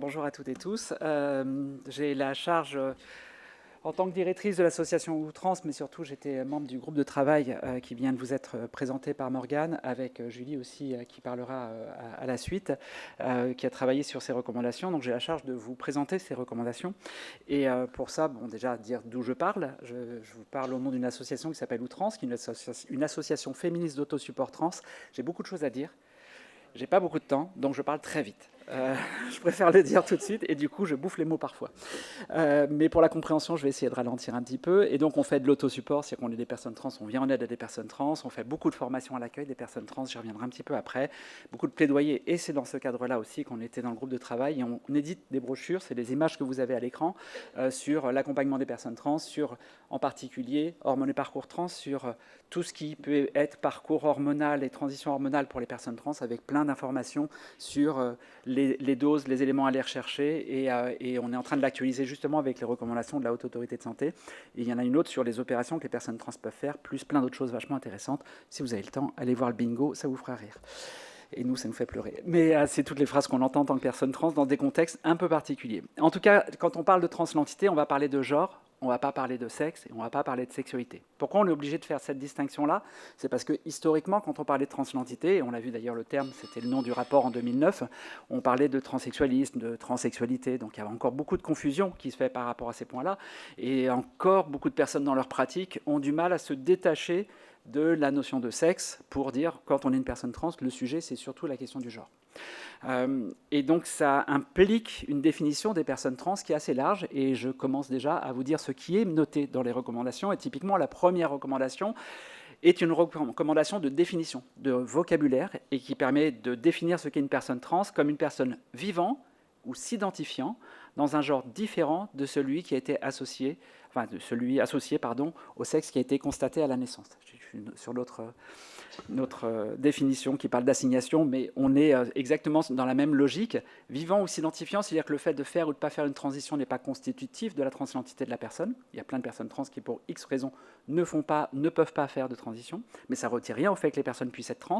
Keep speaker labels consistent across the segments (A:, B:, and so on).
A: Bonjour à toutes et tous. J'ai la charge, en tant que directrice de l'association Outrance, mais surtout j'étais membre du groupe de travail qui vient de vous être présenté par Morgane, avec Julie aussi qui parlera à la suite, qui a travaillé sur ces recommandations. Donc j'ai la charge de vous présenter ces recommandations. Et pour ça, déjà dire d'où je parle. Je vous parle au nom d'une association qui s'appelle Outrance, qui est une association féministe d'autosupport trans. J'ai beaucoup de choses à dire. J'ai pas beaucoup de temps, donc je parle très vite. Je préfère le dire tout de suite, et du coup, je bouffe les mots parfois. Mais pour la compréhension, je vais essayer de ralentir un petit peu. Et donc, on fait de l'autosupport, c'est-à-dire qu'on est des personnes trans, on vient en aide à des personnes trans, on fait beaucoup de formations à l'accueil des personnes trans, j'y reviendrai un petit peu après, beaucoup de plaidoyer, et c'est dans ce cadre-là aussi qu'on était dans le groupe de travail, et on édite des brochures, c'est les images que vous avez à l'écran, sur l'accompagnement des personnes trans, sur, en particulier, hormones et parcours trans, sur tout ce qui peut être parcours hormonal et transition hormonale pour les personnes trans, avec plein d'informations sur les doses, les éléments à aller rechercher, et on est en train de l'actualiser justement avec les recommandations de la Haute Autorité de Santé. Et il y en a une autre sur les opérations que les personnes trans peuvent faire, plus plein d'autres choses vachement intéressantes. Si vous avez le temps, allez voir le bingo, ça vous fera rire. Et nous, ça nous fait pleurer. Mais c'est toutes les phrases qu'on entend en tant que personne trans dans des contextes un peu particuliers. En tout cas, quand on parle de transidentité, on va parler de genre, on ne va pas parler de sexe et on ne va pas parler de sexualité. Pourquoi on est obligé de faire cette distinction-là? C'est parce que historiquement, quand on parlait de transidentité, et on l'a vu d'ailleurs le terme, c'était le nom du rapport en 2009, on parlait de transsexualisme, de transsexualité, donc il y avait encore beaucoup de confusion qui se fait par rapport à ces points-là, et encore beaucoup de personnes dans leur pratique ont du mal à se détacher de la notion de sexe pour dire, quand on est une personne trans, le sujet c'est surtout la question du genre. Et donc ça implique une définition des personnes trans qui est assez large, et je commence déjà à vous dire ce qui est noté dans les recommandations. Et typiquement, la première recommandation est une recommandation de définition, de vocabulaire, et qui permet de définir ce qu'est une personne trans comme une personne vivant ou s'identifiant dans un genre différent de celui qui a été associé, au sexe qui a été constaté à la naissance. Je suis sur notre définition qui parle d'assignation, mais on est exactement dans la même logique. Vivant ou s'identifiant, c'est-à-dire que le fait de faire ou de ne pas faire une transition n'est pas constitutif de la transidentité de la personne. Il y a plein de personnes trans qui, pour X raisons, ne peuvent pas faire de transition, mais ça ne retire rien au fait que les personnes puissent être trans.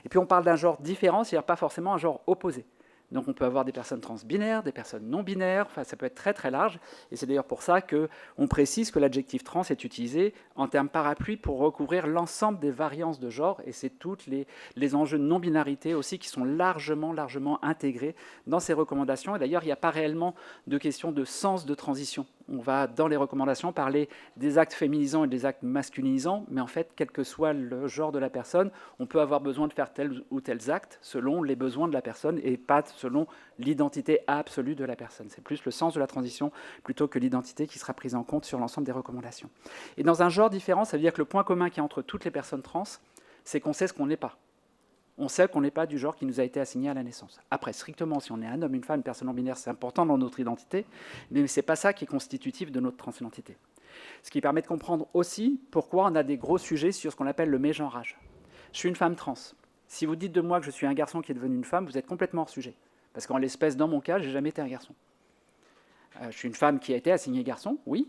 A: Et puis on parle d'un genre différent, c'est-à-dire pas forcément un genre opposé. Donc on peut avoir des personnes transbinaires, des personnes non-binaires, enfin ça peut être très très large, et c'est d'ailleurs pour ça qu'on précise que l'adjectif trans est utilisé en termes parapluie pour recouvrir l'ensemble des variances de genre, et c'est tous les enjeux de non-binarité aussi qui sont largement intégrés dans ces recommandations. Et d'ailleurs il n'y a pas réellement de question de sens de transition. On va, dans les recommandations, parler des actes féminisants et des actes masculinisants, mais en fait, quel que soit le genre de la personne, on peut avoir besoin de faire tels ou tels actes selon les besoins de la personne et pas selon l'identité absolue de la personne. C'est plus le sens de la transition plutôt que l'identité qui sera prise en compte sur l'ensemble des recommandations. Et dans un genre différent, ça veut dire que le point commun qu'il y a entre toutes les personnes trans, c'est qu'on sait ce qu'on n'est pas. On sait qu'on n'est pas du genre qui nous a été assigné à la naissance. Après, strictement, si on est un homme, une femme, une personne non-binaire, c'est important dans notre identité, mais ce n'est pas ça qui est constitutif de notre transidentité. Ce qui permet de comprendre aussi pourquoi on a des gros sujets sur ce qu'on appelle le mégenrage. Je suis une femme trans. Si vous dites de moi que je suis un garçon qui est devenu une femme, vous êtes complètement hors sujet. Parce qu'en l'espèce, dans mon cas, je n'ai jamais été un garçon. Je suis une femme qui a été assignée garçon, oui,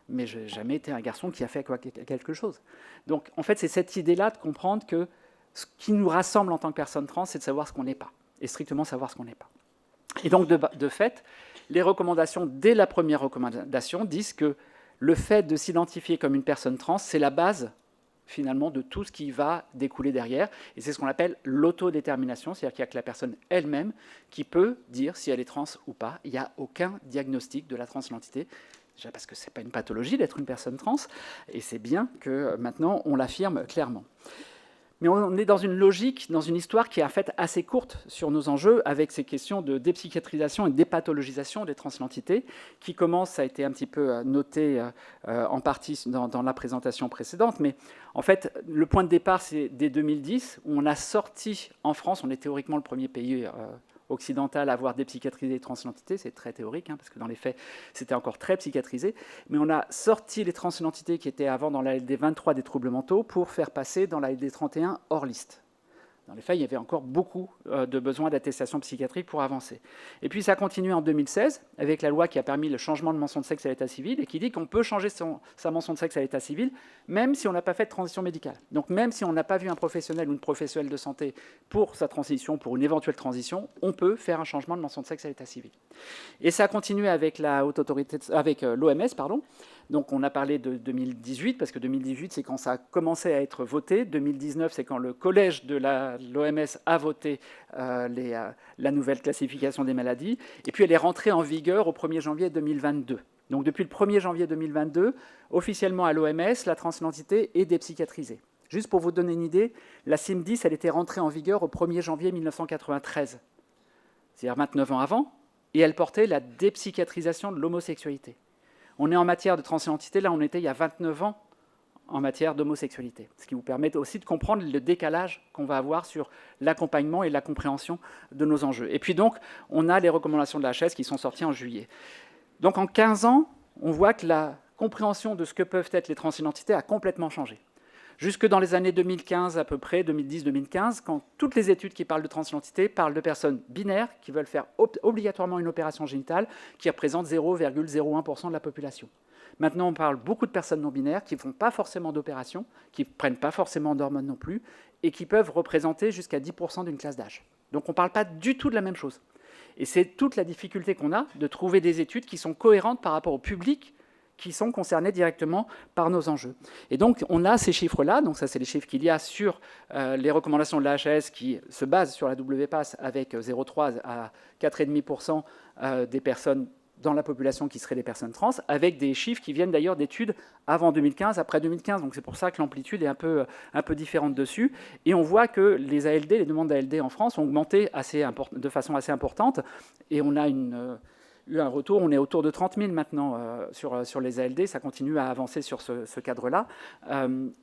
A: mais je n'ai jamais été un garçon qui a fait quelque chose. Donc, en fait, c'est cette idée-là de comprendre que ce qui nous rassemble en tant que personne trans, c'est de savoir ce qu'on n'est pas, et strictement savoir ce qu'on n'est pas. Et donc, de fait, les recommandations, dès la première recommandation, disent que le fait de s'identifier comme une personne trans, c'est la base, finalement, de tout ce qui va découler derrière. Et c'est ce qu'on appelle l'autodétermination, c'est-à-dire qu'il n'y a que la personne elle-même qui peut dire si elle est trans ou pas. Il n'y a aucun diagnostic de la transidentité, déjà parce que ce n'est pas une pathologie d'être une personne trans, et c'est bien que maintenant on l'affirme clairement. Mais on est dans une logique, dans une histoire qui est en fait assez courte sur nos enjeux, avec ces questions de dépsychiatrisation et de dépathologisation des transidentités, qui commencent, ça a été un petit peu noté en partie dans la présentation précédente, mais en fait, le point de départ, c'est dès 2010, où on a sorti en France, on est théoriquement le premier pays occidentale à avoir dépsychiatrisé les transidentités, c'est très théorique, parce que dans les faits, c'était encore très psychiatrisé, mais on a sorti les transidentités qui étaient avant dans la LD 23 des troubles mentaux pour faire passer dans la LD 31 hors liste. Dans les faits, il y avait encore beaucoup de besoins d'attestation psychiatrique pour avancer. Et puis ça a continué en 2016 avec la loi qui a permis le changement de mention de sexe à l'état civil et qui dit qu'on peut changer sa mention de sexe à l'état civil même si on n'a pas fait de transition médicale. Donc même si on n'a pas vu un professionnel ou une professionnelle de santé pour sa transition, pour une éventuelle transition, on peut faire un changement de mention de sexe à l'état civil. Et ça a continué avec la haute autorité, avec l'OMS, pardon. Donc on a parlé de 2018, parce que 2018, c'est quand ça a commencé à être voté. 2019, c'est quand le collège de l'OMS a voté la nouvelle classification des maladies. Et puis elle est rentrée en vigueur au 1er janvier 2022. Donc depuis le 1er janvier 2022, officiellement à l'OMS, la transidentité est dépsychiatrisée. Juste pour vous donner une idée, la CIM-10, elle était rentrée en vigueur au 1er janvier 1993, c'est-à-dire 29 ans avant, et elle portait la dépsychiatrisation de l'homosexualité. On est en matière de transidentité, là on était il y a 29 ans en matière d'homosexualité, ce qui vous permet aussi de comprendre le décalage qu'on va avoir sur l'accompagnement et la compréhension de nos enjeux. Et puis donc, on a les recommandations de la HAS qui sont sorties en juillet. Donc en 15 ans, on voit que la compréhension de ce que peuvent être les transidentités a complètement changé. Jusque dans les années 2015 à peu près, 2010-2015, quand toutes les études qui parlent de transidentité parlent de personnes binaires qui veulent faire obligatoirement une opération génitale qui représente 0,01% de la population. Maintenant, on parle beaucoup de personnes non-binaires qui ne font pas forcément d'opération, qui ne prennent pas forcément d'hormones non plus, et qui peuvent représenter jusqu'à 10% d'une classe d'âge. Donc on ne parle pas du tout de la même chose. Et c'est toute la difficulté qu'on a de trouver des études qui sont cohérentes par rapport au public qui sont concernés directement par nos enjeux. Et donc, on a ces chiffres-là, donc ça, c'est les chiffres qu'il y a sur les recommandations de la HAS qui se basent sur la WPAS avec 0,3 à 4,5% des personnes dans la population qui seraient des personnes trans, avec des chiffres qui viennent d'ailleurs d'études avant 2015, après 2015. Donc c'est pour ça que l'amplitude est un peu différente dessus. Et on voit que les ALD, les demandes d'ALD en France ont augmenté de façon assez importante. Et on a eu un retour, on est autour de 30 000 maintenant sur les ALD, ça continue à avancer sur ce cadre-là.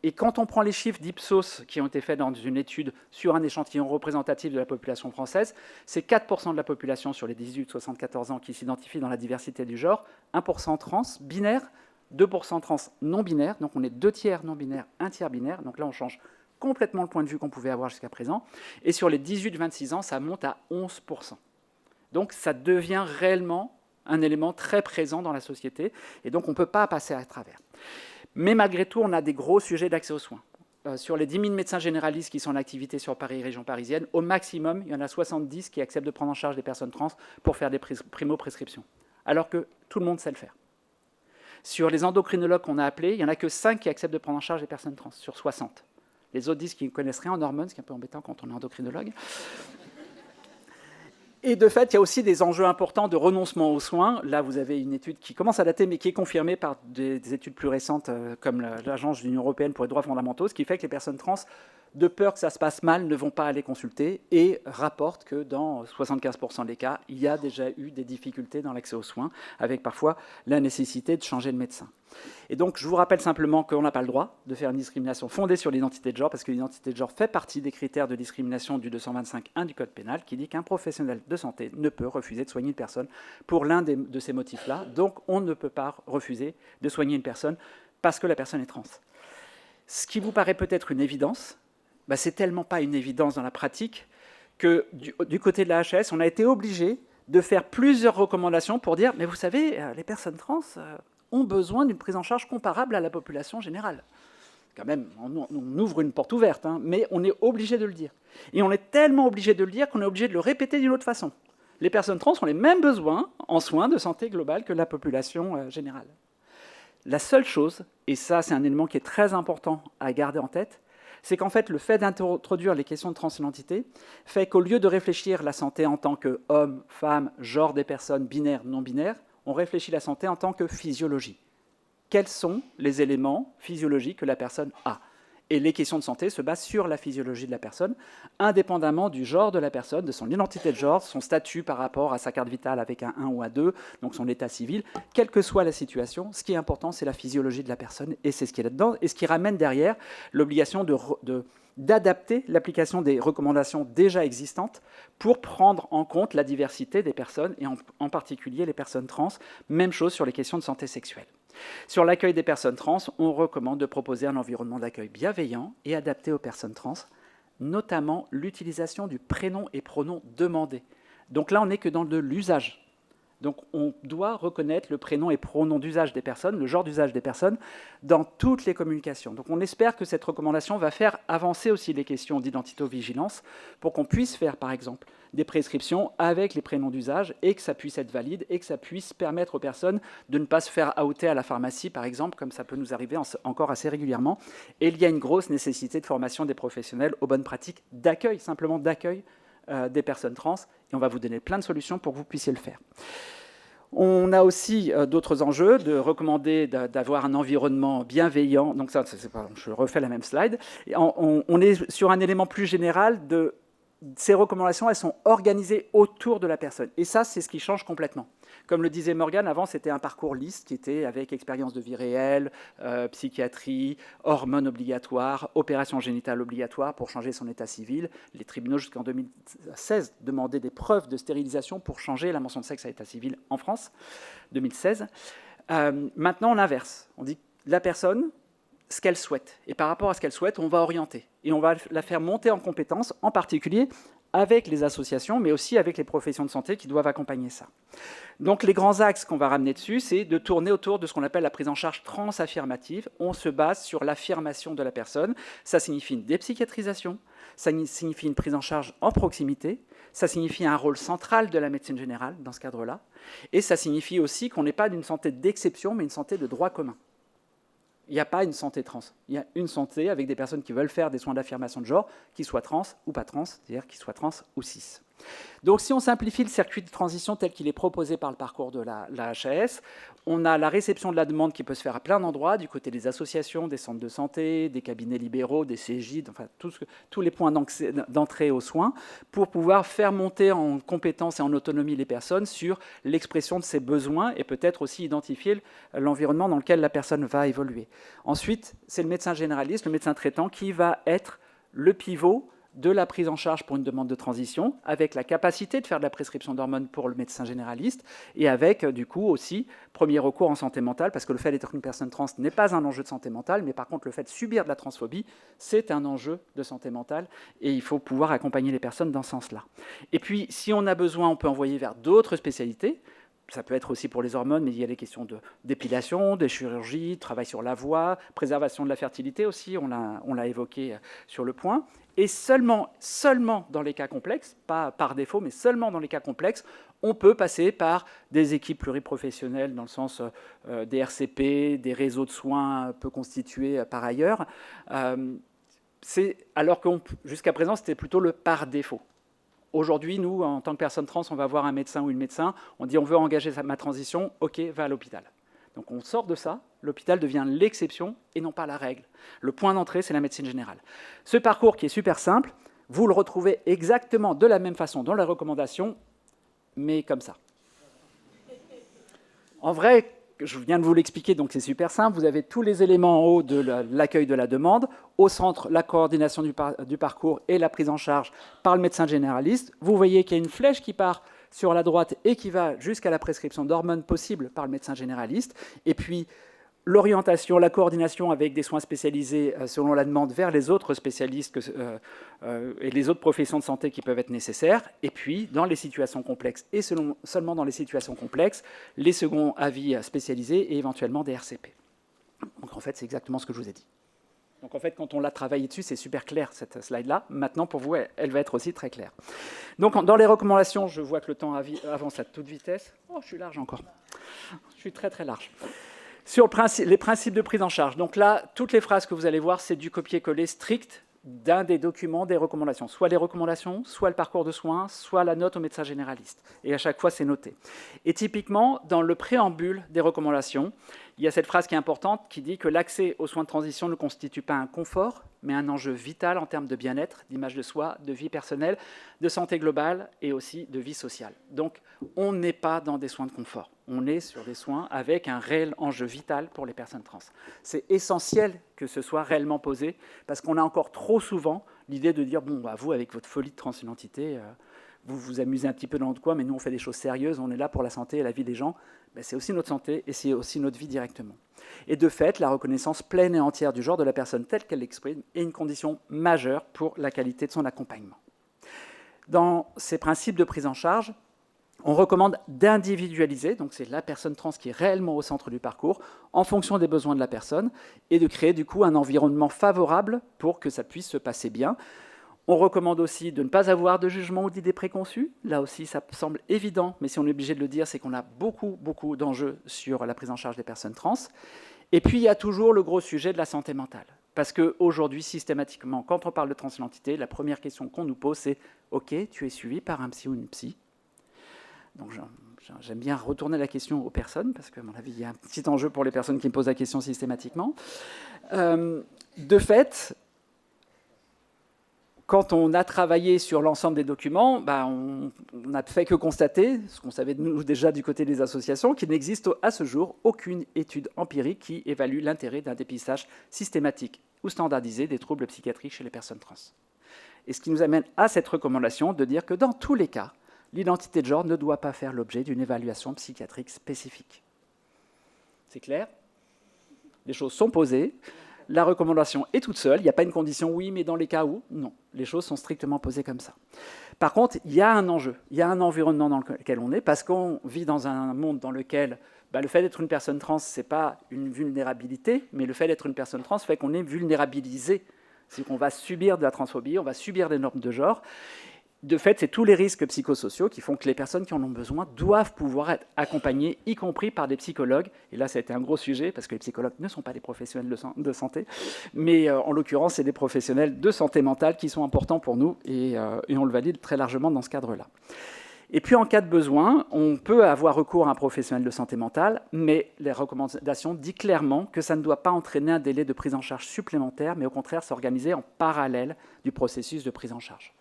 A: Et quand on prend les chiffres d'Ipsos qui ont été faits dans une étude sur un échantillon représentatif de la population française, c'est 4% de la population sur les 18-74 ans qui s'identifient dans la diversité du genre, 1% trans binaire, 2% trans non binaire, donc on est 2 tiers non binaire, 1 tiers binaire, donc là on change complètement le point de vue qu'on pouvait avoir jusqu'à présent. Et sur les 18-26 ans, ça monte à 11%. Donc ça devient réellement un élément très présent dans la société, et donc on ne peut pas passer à travers. Mais malgré tout, on a des gros sujets d'accès aux soins. Sur les 10 000 médecins généralistes qui sont en activité sur Paris, région parisienne, au maximum, il y en a 70 qui acceptent de prendre en charge des personnes trans pour faire des primo-prescriptions, alors que tout le monde sait le faire. Sur les endocrinologues qu'on a appelés, il n'y en a que 5 qui acceptent de prendre en charge des personnes trans, sur 60. Les autres disent qu'ils ne connaissent rien en hormones, ce qui est un peu embêtant quand on est endocrinologue. Et de fait, il y a aussi des enjeux importants de renoncement aux soins. Là, vous avez une étude qui commence à dater, mais qui est confirmée par des études plus récentes, comme l'Agence de l'Union européenne pour les droits fondamentaux, ce qui fait que les personnes trans, de peur que ça se passe mal, ne vont pas aller consulter et rapportent que dans 75% des cas, il y a déjà eu des difficultés dans l'accès aux soins, avec parfois la nécessité de changer de médecin. Et donc, je vous rappelle simplement qu'on n'a pas le droit de faire une discrimination fondée sur l'identité de genre, parce que l'identité de genre fait partie des critères de discrimination du 225.1 du Code pénal, qui dit qu'un professionnel de santé ne peut refuser de soigner une personne pour l'un de ces motifs-là. Donc, on ne peut pas refuser de soigner une personne parce que la personne est trans. Ce qui vous paraît peut-être une évidence, c'est tellement pas une évidence dans la pratique que du côté de la HAS, on a été obligé de faire plusieurs recommandations pour dire « mais vous savez, les personnes trans ont besoin d'une prise en charge comparable à la population générale ». Quand même, on ouvre une porte ouverte, hein, mais on est obligé de le dire. Et on est tellement obligé de le dire qu'on est obligé de le répéter d'une autre façon. Les personnes trans ont les mêmes besoins en soins de santé globale que la population générale. La seule chose, et ça c'est un élément qui est très important à garder en tête, c'est qu'en fait, le fait d'introduire les questions de transidentité fait qu'au lieu de réfléchir la santé en tant que homme, femme, genre des personnes binaires, non binaires, on réfléchit la santé en tant que physiologie. Quels sont les éléments physiologiques que la personne a ? Et les questions de santé se basent sur la physiologie de la personne, indépendamment du genre de la personne, de son identité de genre, son statut par rapport à sa carte vitale avec un 1 ou un 2, donc son état civil. Quelle que soit la situation, ce qui est important, c'est la physiologie de la personne, et c'est ce qui est là-dedans, et ce qui ramène derrière l'obligation d'adapter l'application des recommandations déjà existantes pour prendre en compte la diversité des personnes, et en particulier les personnes trans. Même chose sur les questions de santé sexuelle. Sur l'accueil des personnes trans, on recommande de proposer un environnement d'accueil bienveillant et adapté aux personnes trans, notamment l'utilisation du prénom et pronom demandé. Donc là, on n'est que dans de l'usage. Donc on doit reconnaître le prénom et pronom d'usage des personnes, le genre d'usage des personnes, dans toutes les communications. Donc on espère que cette recommandation va faire avancer aussi les questions d'identité-vigilance pour qu'on puisse faire, par exemple, des prescriptions avec les prénoms d'usage et que ça puisse être valide et que ça puisse permettre aux personnes de ne pas se faire outer à la pharmacie, par exemple, comme ça peut nous arriver encore assez régulièrement. Et il y a une grosse nécessité de formation des professionnels aux bonnes pratiques d'accueil, simplement d'accueil des personnes trans, et on va vous donner plein de solutions pour que vous puissiez le faire. On a aussi d'autres enjeux, de recommander d'avoir un environnement bienveillant. Donc ça, je refais la même slide. Et on est sur un élément plus général de ces recommandations, elles sont organisées autour de la personne. Et ça, c'est ce qui change complètement. Comme le disait Morgane, avant, c'était un parcours lisse qui était avec expérience de vie réelle, psychiatrie, hormones obligatoires, opération génitale obligatoire pour changer son état civil. Les tribunaux, jusqu'en 2016, demandaient des preuves de stérilisation pour changer la mention de sexe à état civil en France, 2016. Maintenant, on inverse. On dit que la personne, ce qu'elle souhaite. Et par rapport à ce qu'elle souhaite, on va orienter. Et on va la faire monter en compétences, en particulier avec les associations, mais aussi avec les professions de santé qui doivent accompagner ça. Donc les grands axes qu'on va ramener dessus, c'est de tourner autour de ce qu'on appelle la prise en charge transaffirmative. On se base sur l'affirmation de la personne. Ça signifie une dépsychiatrisation, ça signifie une prise en charge en proximité, ça signifie un rôle central de la médecine générale dans ce cadre-là, et ça signifie aussi qu'on n'est pas d'une santé d'exception, mais une santé de droit commun. Il n'y a pas une santé trans. Il y a une santé avec des personnes qui veulent faire des soins d'affirmation de genre, qu'ils soient trans ou pas trans, c'est-à-dire qu'ils soient trans ou cis. Donc si on simplifie le circuit de transition tel qu'il est proposé par le parcours de la HAS, on a la réception de la demande qui peut se faire à plein d'endroits, du côté des associations, des centres de santé, des cabinets libéraux, des CJ, enfin tous les points d'entrée aux soins, pour pouvoir faire monter en compétence et en autonomie les personnes sur l'expression de ses besoins et peut-être aussi identifier l'environnement dans lequel la personne va évoluer. Ensuite, c'est le médecin généraliste, le médecin traitant, qui va être le pivot de la prise en charge pour une demande de transition, avec la capacité de faire de la prescription d'hormones pour le médecin généraliste, et avec, du coup, aussi, premier recours en santé mentale, parce que le fait d'être une personne trans n'est pas un enjeu de santé mentale, mais par contre, le fait de subir de la transphobie, c'est un enjeu de santé mentale, et il faut pouvoir accompagner les personnes dans ce sens-là. Et puis, si on a besoin, on peut envoyer vers d'autres spécialités. Ça peut être aussi pour les hormones, mais il y a des questions d'épilation, des chirurgies, travail sur la voix, préservation de la fertilité aussi, on l'a évoqué sur le point. Et seulement dans les cas complexes, pas par défaut, mais seulement dans les cas complexes, on peut passer par des équipes pluriprofessionnelles, dans le sens des RCP, des réseaux de soins peu constitués par ailleurs, alors que jusqu'à présent, c'était plutôt le par défaut. Aujourd'hui, nous, en tant que personne trans, on va voir un médecin ou une médecin, on dit on veut engager ma transition, ok, va à l'hôpital. Donc on sort de ça, l'hôpital devient l'exception et non pas la règle. Le point d'entrée, c'est la médecine générale. Ce parcours qui est super simple, vous le retrouvez exactement de la même façon dans la recommandation, mais comme ça. En vrai, je viens de vous l'expliquer, donc c'est super simple. Vous avez tous les éléments en haut de l'accueil de la demande. Au centre, la coordination du parcours et la prise en charge par le médecin généraliste. Vous voyez qu'il y a une flèche qui part sur la droite et qui va jusqu'à la prescription d'hormones possibles par le médecin généraliste. Et puis, l'orientation, la coordination avec des soins spécialisés selon la demande vers les autres spécialistes et les autres professions de santé qui peuvent être nécessaires. Et puis, dans les situations complexes, et seulement dans les situations complexes, les seconds avis spécialisés et éventuellement des RCP. Donc en fait, c'est exactement ce que je vous ai dit. Donc en fait, quand on l'a travaillé dessus, c'est super clair, cette slide-là. Maintenant, pour vous, elle va être aussi très claire. Donc dans les recommandations, je vois que le temps avance à toute vitesse. Oh, je suis large encore. Je suis très, très large. Sur les principes de prise en charge. Donc là, toutes les phrases que vous allez voir, c'est du copier-coller strict d'un des documents des recommandations. Soit les recommandations, soit le parcours de soins, soit la note au médecin généraliste. Et à chaque fois, c'est noté. Et typiquement, dans le préambule des recommandations, il y a cette phrase qui est importante qui dit que l'accès aux soins de transition ne constitue pas un confort, mais un enjeu vital en termes de bien-être, d'image de soi, de vie personnelle, de santé globale et aussi de vie sociale. Donc, on n'est pas dans des soins de confort. On est sur des soins avec un réel enjeu vital pour les personnes trans. C'est essentiel que ce soit réellement posé, parce qu'on a encore trop souvent l'idée de dire « bon, bah, vous, avec votre folie de transidentité, vous vous amusez un petit peu dans notre coin, mais nous, on fait des choses sérieuses, on est là pour la santé et la vie des gens. Ben, c'est aussi notre santé et c'est aussi notre vie directement. Et de fait, la reconnaissance pleine et entière du genre de la personne telle qu'elle l'exprime est une condition majeure pour la qualité de son accompagnement. Dans ces principes de prise en charge, on recommande d'individualiser, donc c'est la personne trans qui est réellement au centre du parcours, en fonction des besoins de la personne, et de créer du coup un environnement favorable pour que ça puisse se passer bien. On recommande aussi de ne pas avoir de jugement ou d'idées préconçues. Là aussi, ça semble évident, mais si on est obligé de le dire, c'est qu'on a beaucoup d'enjeux sur la prise en charge des personnes trans. Et puis, il y a toujours le gros sujet de la santé mentale. Parce qu'aujourd'hui, systématiquement, quand on parle de transidentité, la première question qu'on nous pose, c'est « Ok, tu es suivi par un psy ou une psy ?» Donc, j'aime bien retourner la question aux personnes, parce qu'à mon avis, il y a un petit enjeu pour les personnes qui me posent la question systématiquement. De fait, quand on a travaillé sur l'ensemble des documents, on n'a fait que constater, ce qu'on savait nous déjà du côté des associations, qu'il n'existe à ce jour aucune étude empirique qui évalue l'intérêt d'un dépistage systématique ou standardisé des troubles psychiatriques chez les personnes trans. Et ce qui nous amène à cette recommandation de dire que dans tous les cas, l'identité de genre ne doit pas faire l'objet d'une évaluation psychiatrique spécifique. C'est clair ? Les choses sont posées. La recommandation est toute seule. Il n'y a pas une condition, oui, mais dans les cas où, non. Les choses sont strictement posées comme ça. Par contre, il y a un enjeu, il y a un environnement dans lequel on est, parce qu'on vit dans un monde dans lequel le fait d'être une personne trans, ce n'est pas une vulnérabilité, mais le fait d'être une personne trans fait qu'on est vulnérabilisé. C'est qu'on va subir de la transphobie, on va subir des normes de genre. De fait, c'est tous les risques psychosociaux qui font que les personnes qui en ont besoin doivent pouvoir être accompagnées, y compris par des psychologues. Et là, ça a été un gros sujet, parce que les psychologues ne sont pas des professionnels de santé, mais en l'occurrence, c'est des professionnels de santé mentale qui sont importants pour nous, et on le valide très largement dans ce cadre-là. Et puis, en cas de besoin, on peut avoir recours à un professionnel de santé mentale, mais les recommandations disent clairement que ça ne doit pas entraîner un délai de prise en charge supplémentaire, mais au contraire s'organiser en parallèle du processus de prise en charge.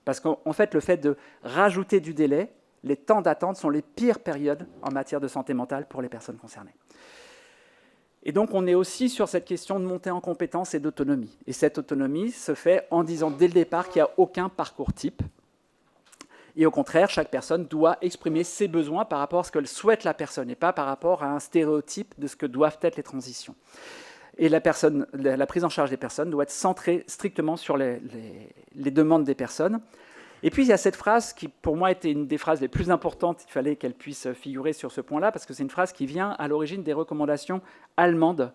A: Parce qu'en fait, le fait de rajouter du délai, les temps d'attente sont les pires périodes en matière de santé mentale pour les personnes concernées. Et donc, on est aussi sur cette question de montée en compétences et d'autonomie. Et cette autonomie se fait en disant dès le départ qu'il n'y a aucun parcours type. Et au contraire, chaque personne doit exprimer ses besoins par rapport à ce que souhaite la personne, et pas par rapport à un stéréotype de ce que doivent être les transitions. Et la prise en charge des personnes doit être centrée strictement sur les demandes des personnes. Et puis, il y a cette phrase qui, pour moi, était une des phrases les plus importantes. Il fallait qu'elle puisse figurer sur ce point-là, parce que c'est une phrase qui vient à l'origine des recommandations allemandes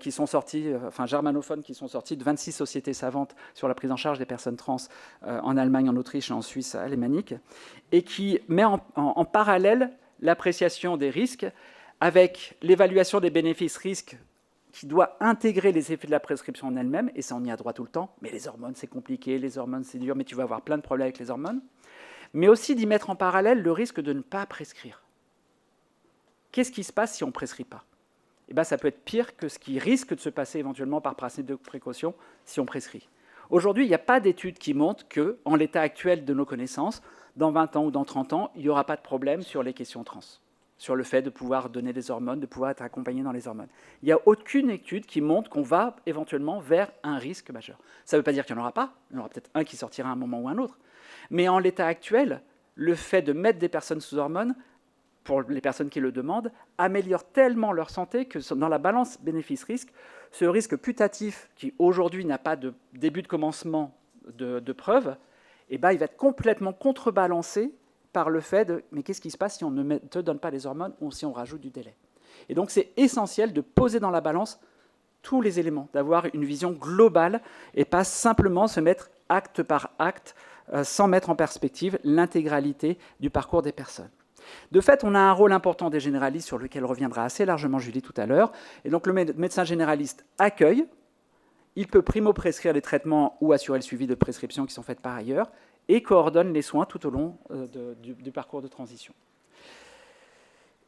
A: qui sont sorties, germanophones, qui sont sorties de 26 sociétés savantes sur la prise en charge des personnes trans en Allemagne, en Autriche et en Suisse alémanique, et qui met en parallèle l'appréciation des risques avec l'évaluation des bénéfices-risques qui doit intégrer les effets de la prescription en elle-même, et ça on y a droit tout le temps, mais les hormones c'est compliqué, les hormones c'est dur, mais tu vas avoir plein de problèmes avec les hormones, mais aussi d'y mettre en parallèle le risque de ne pas prescrire. Qu'est-ce qui se passe si on ne prescrit pas ? Eh bien, ça peut être pire que ce qui risque de se passer éventuellement par principe de précaution si on prescrit. Aujourd'hui, il n'y a pas d'études qui montrent qu'en l'état actuel de nos connaissances, dans 20 ans ou dans 30 ans, il n'y aura pas de problème sur les questions trans, sur le fait de pouvoir donner des hormones, de pouvoir être accompagné dans les hormones. Il n'y a aucune étude qui montre qu'on va éventuellement vers un risque majeur. Ça ne veut pas dire qu'il n'y en aura pas, il y en aura peut-être un qui sortira à un moment ou un autre. Mais en l'état actuel, le fait de mettre des personnes sous hormones, pour les personnes qui le demandent, améliore tellement leur santé que dans la balance bénéfice-risque, ce risque putatif, qui aujourd'hui n'a pas de début de commencement de preuve, il va être complètement contrebalancé par le fait de « mais qu'est-ce qui se passe si on ne te donne pas les hormones ou si on rajoute du délai ?» Et donc c'est essentiel de poser dans la balance tous les éléments, d'avoir une vision globale et pas simplement se mettre acte par acte sans mettre en perspective l'intégralité du parcours des personnes. De fait, on a un rôle important des généralistes sur lequel reviendra assez largement Julie tout à l'heure. Et donc le médecin généraliste accueille, il peut primo-prescrire les traitements ou assurer le suivi de prescriptions qui sont faites par ailleurs, et coordonne les soins tout au long du parcours de transition.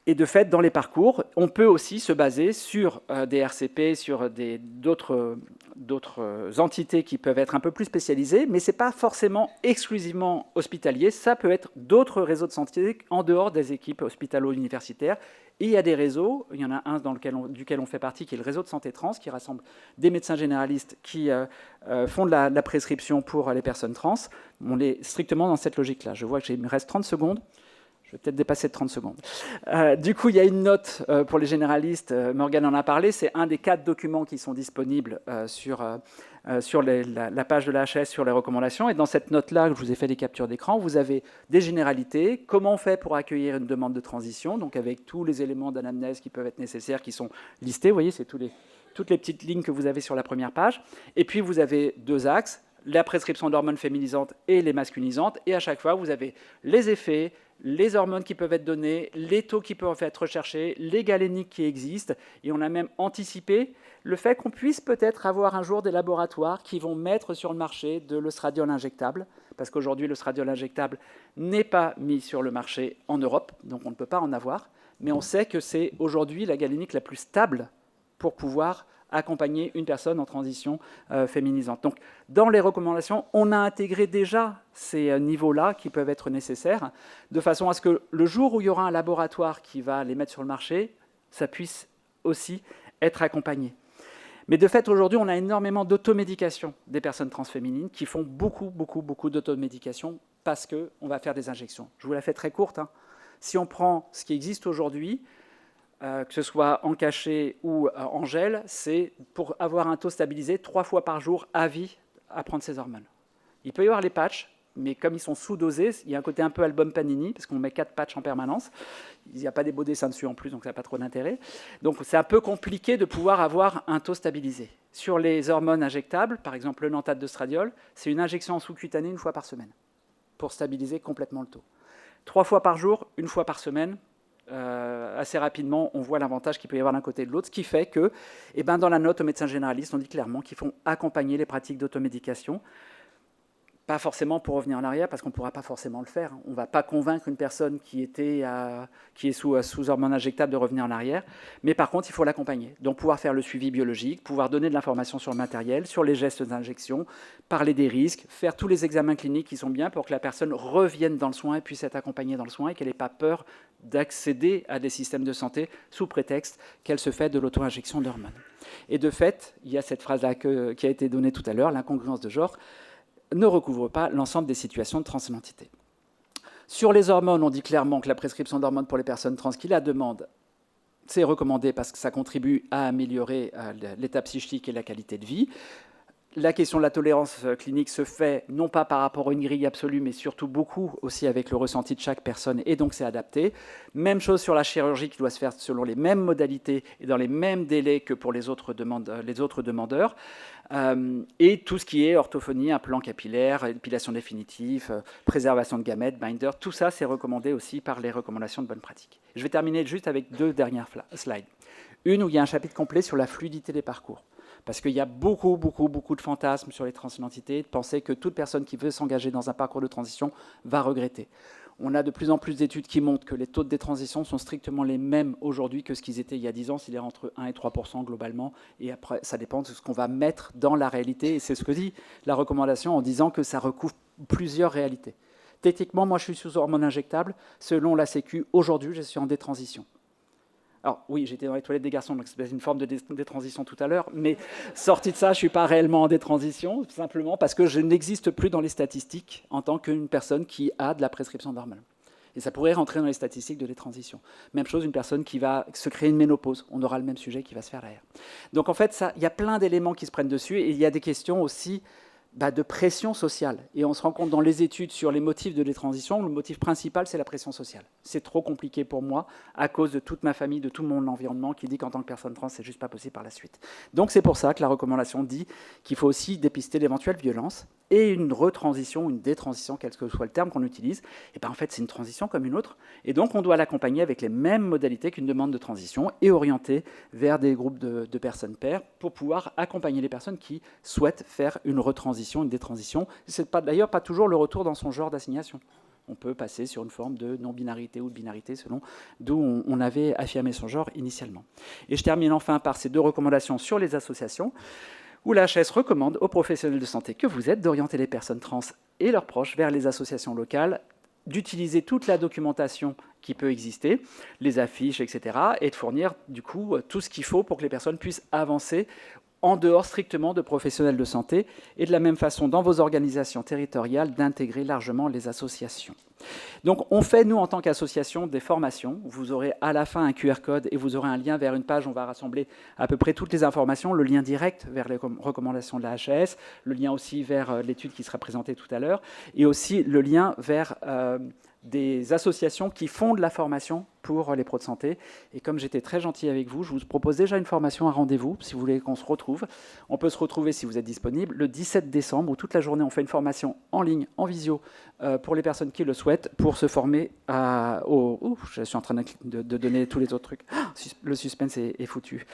A: Et de fait, dans les parcours, on peut aussi se baser sur des RCP, sur d'autres entités qui peuvent être un peu plus spécialisées, mais ce n'est pas forcément exclusivement hospitalier, ça peut être d'autres réseaux de santé en dehors des équipes hospitalo-universitaires. Et il y a des réseaux, il y en a un duquel on fait partie, qui est le réseau de santé trans, qui rassemble des médecins généralistes qui font de la prescription pour les personnes trans. On est strictement dans cette logique-là. Je vois qu'il me reste 30 secondes. Je vais peut-être dépasser de 30 secondes. Du coup, il y a une note pour les généralistes. Morgane en a parlé. C'est un des 4 documents qui sont disponibles sur la page de l'AHS sur les recommandations. Et dans cette note-là, je vous ai fait des captures d'écran, vous avez des généralités. Comment on fait pour accueillir une demande de transition, donc avec tous les éléments d'anamnèse qui peuvent être nécessaires, qui sont listés. Vous voyez, c'est toutes les petites lignes que vous avez sur la première page. Et puis, vous avez 2 axes, la prescription d'hormones féminisantes et les masculinisantes. Et à chaque fois, vous avez les effets, les hormones qui peuvent être données, les taux qui peuvent être recherchés, les galéniques qui existent. Et on a même anticipé le fait qu'on puisse peut-être avoir un jour des laboratoires qui vont mettre sur le marché de l'œstradiol injectable, parce qu'aujourd'hui, l'œstradiol injectable n'est pas mis sur le marché en Europe, donc on ne peut pas en avoir. Mais on sait que c'est aujourd'hui la galénique la plus stable pour pouvoir accompagner une personne en transition féminisante. Donc, dans les recommandations, on a intégré déjà ces niveaux-là qui peuvent être nécessaires, de façon à ce que le jour où il y aura un laboratoire qui va les mettre sur le marché, ça puisse aussi être accompagné. Mais de fait, aujourd'hui, on a énormément d'automédication des personnes transféminines qui font beaucoup d'automédication parce qu'on va faire des injections. Je vous la fais très courte. Si on prend ce qui existe aujourd'hui, que ce soit en cachet ou en gel, c'est pour avoir un taux stabilisé 3 fois par jour à vie à prendre ces hormones. Il peut y avoir les patchs, mais comme ils sont sous-dosés, il y a un côté un peu album Panini, parce qu'on met 4 patchs en permanence. Il n'y a pas des beaux dessins dessus en plus, donc ça n'a pas trop d'intérêt. Donc c'est un peu compliqué de pouvoir avoir un taux stabilisé. Sur les hormones injectables, par exemple le Nantate d'œstradiol, c'est une injection en sous-cutanée 1 fois par semaine, pour stabiliser complètement le taux. 3 fois par jour, 1 fois par semaine. Assez rapidement, on voit l'avantage qu'il peut y avoir d'un côté et de l'autre, ce qui fait que, dans la note aux médecins généralistes, on dit clairement qu'ils font accompagner les pratiques d'automédication. Pas forcément pour revenir en arrière, parce qu'on ne pourra pas forcément le faire. On ne va pas convaincre une personne qui est sous hormones injectables de revenir en arrière, mais par contre, il faut l'accompagner. Donc pouvoir faire le suivi biologique, pouvoir donner de l'information sur le matériel, sur les gestes d'injection, parler des risques, faire tous les examens cliniques qui sont bien pour que la personne revienne dans le soin et puisse être accompagnée dans le soin et qu'elle n'ait pas peur d'accéder à des systèmes de santé sous prétexte qu'elle se fait de l'auto-injection d'hormones. Et de fait, il y a cette phrase-là qui a été donnée tout à l'heure, l'incongruence de genre, ne recouvre pas l'ensemble des situations de transidentité. Sur les hormones, on dit clairement que la prescription d'hormones pour les personnes trans qui la demandent, c'est recommandé parce que ça contribue à améliorer l'état psychique et la qualité de vie. La question de la tolérance clinique se fait non pas par rapport à une grille absolue, mais surtout beaucoup aussi avec le ressenti de chaque personne, et donc c'est adapté. Même chose sur la chirurgie qui doit se faire selon les mêmes modalités et dans les mêmes délais que pour les autres demandeurs. Et tout ce qui est orthophonie, implant capillaire, épilation définitive, préservation de gamètes, binder, tout ça c'est recommandé aussi par les recommandations de bonne pratique. Je vais terminer juste avec 2 dernières slides. Une où il y a un chapitre complet sur la fluidité des parcours. Parce qu'il y a beaucoup de fantasmes sur les transidentités, de penser que toute personne qui veut s'engager dans un parcours de transition va regretter. On a de plus en plus d'études qui montrent que les taux de détransition sont strictement les mêmes aujourd'hui que ce qu'ils étaient il y a 10 ans, c'est-à-dire entre 1 et 3% globalement. Et après, ça dépend de ce qu'on va mettre dans la réalité. Et c'est ce que dit la recommandation en disant que ça recouvre plusieurs réalités. Techniquement, moi, je suis sous hormones injectables. Selon la Sécu, aujourd'hui, je suis en détransition. Alors oui, j'étais dans les toilettes des garçons, donc c'est une forme de détransition tout à l'heure, mais sorti de ça, je ne suis pas réellement en détransition, simplement parce que je n'existe plus dans les statistiques en tant qu'une personne qui a de la prescription d'hormones. Et ça pourrait rentrer dans les statistiques de détransition. Même chose, une personne qui va se créer une ménopause, on aura le même sujet qui va se faire derrière. Donc en fait, il y a plein d'éléments qui se prennent dessus, et il y a des questions aussi de pression sociale. Et on se rend compte dans les études sur les motifs de détransition, le motif principal, c'est la pression sociale. C'est trop compliqué pour moi, à cause de toute ma famille, de tout mon environnement, qui dit qu'en tant que personne trans, c'est juste pas possible par la suite. Donc c'est pour ça que la recommandation dit qu'il faut aussi dépister l'éventuelle violence et une retransition, une détransition, quel que soit le terme qu'on utilise. Et en fait, c'est une transition comme une autre. Et donc, on doit l'accompagner avec les mêmes modalités qu'une demande de transition et orienter vers des groupes de personnes pairs pour pouvoir accompagner les personnes qui souhaitent faire une retransition, une détransition. C'est d'ailleurs pas toujours le retour dans son genre d'assignation. on peut passer sur une forme de non-binarité ou de binarité selon d'où on avait affirmé son genre initialement. Et je termine enfin par ces 2 recommandations sur les associations, où la HAS recommande aux professionnels de santé que vous êtes d'orienter les personnes trans et leurs proches vers les associations locales, d'utiliser toute la documentation qui peut exister, les affiches, etc., et de fournir du coup tout ce qu'il faut pour que les personnes puissent avancer en dehors strictement de professionnels de santé, et de la même façon dans vos organisations territoriales d'intégrer largement les associations. Donc on fait, nous, en tant qu'association, des formations. Vous aurez à la fin un QR code et vous aurez un lien vers une page où on va rassembler à peu près toutes les informations, le lien direct vers les recommandations de la HAS, le lien aussi vers l'étude qui sera présentée tout à l'heure, et aussi le lien vers des associations qui font de la formation pour les pros de santé. Et comme j'étais très gentil avec vous, je vous propose déjà une formation à rendez-vous, si vous voulez qu'on se retrouve. On peut se retrouver, si vous êtes disponible, le 17 décembre, où toute la journée, on fait une formation en ligne, en visio, pour les personnes qui le souhaitent, pour se former au... je suis en train de donner tous les autres trucs. Le suspense est foutu.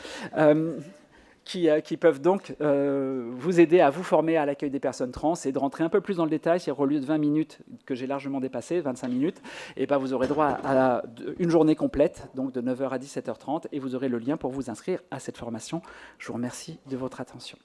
A: Qui peuvent donc vous aider à vous former à l'accueil des personnes trans et de rentrer un peu plus dans le détail. C'est au lieu de 20 minutes que j'ai largement dépassé, 25 minutes, et ben vous aurez droit à une journée complète, donc de 9h à 17h30, et vous aurez le lien pour vous inscrire à cette formation. Je vous remercie de votre attention.